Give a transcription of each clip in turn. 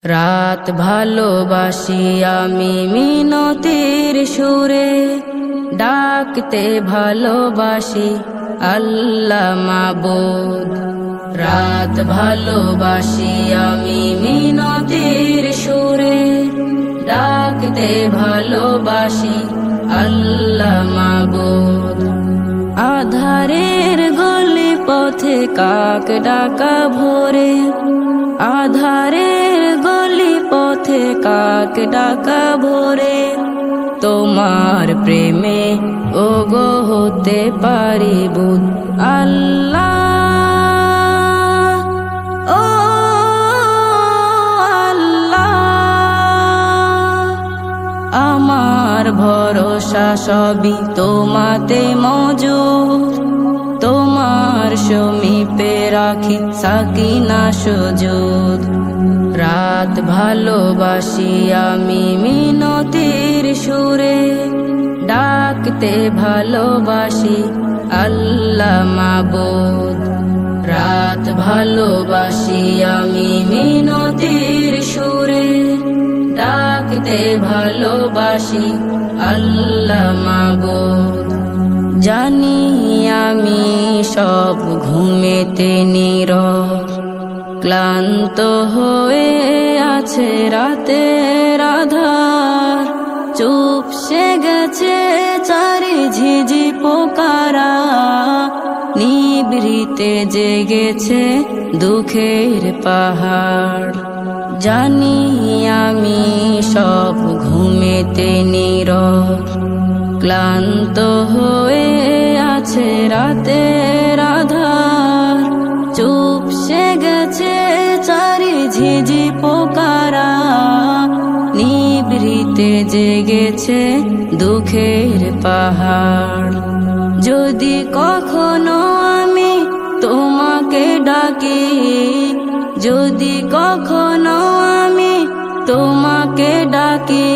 রাত ভালোবাসি আমি মিনতির সুরে, ডাকতে ভালোবাসি আল্লাহ মাবুদ। রাত ভালোবাসি আমি মিনতির সুরে, ডাকতে ভালোবাসি আল্লাহ মাবুদ। আধারের গলি পথে কাক ডাকা ভোরে, আধারের গলি পথে কাক ডাকা ভোরে, তোমার প্রেমে ওগো হতে পারি বুধ আল্লাহ। ও আল্লাহ, আমার ভরসা সবই তোমাতে মজুদ, তোমার সমীপে রাখি সাকিনা সুজুদ। রাত ভালোবাসি আমি মিনতির সুরে, ডাকতে ভালোবাসি আল্লাহ মাবুদ। রাত ভালোবাসি আমি মিনতির সুরে, ডাকতে ভালোবাসি আল্লাহ মাবুদ। জানি আমি সব ঘুমেতে নীরব, ক্লান্ত হয়ে আছে রাতের আধার, চুপসে গেছে চারি ঝিঝি পোকারা, নিভৃতে জেগেছে দুঃখের পাহাড়। জানি আমি সব ঘুমেতে নীরব, ক্লান্ত হয়ে আছে রাতের আধার, চুপসে গেছে চারি ঝিঝি পোকারা, নিভৃতে জেগেছে দুঃখের পাহাড়। যদি কখনো আমি তোমাকে ডাকি, যদি কখনো আমি তোমাকে ডাকি,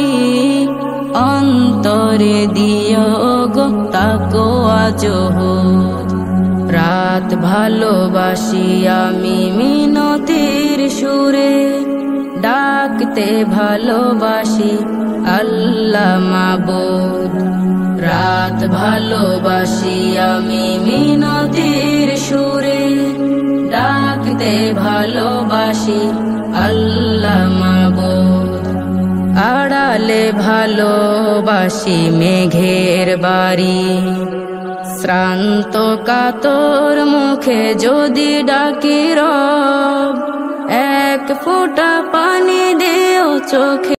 অন্তরে দিও গো তাকওয়া জোহদ। রাত ভালোবাসি আমি মিনতির সুরে, ডাকতে ভালোবাসি আল্লাহ মাবুদ। রাত ভালোবাসি আমি মিনতির সুরে, ডাকতে ভালোবাসি আল্লাহ মাবুদ। আড়ালে ভালোবাসি মেঘের বাড়ি, শ্রান্ত কাতর মুখে যদি ডাকি রব, এক ফোঁটা পানি দিও চোখে।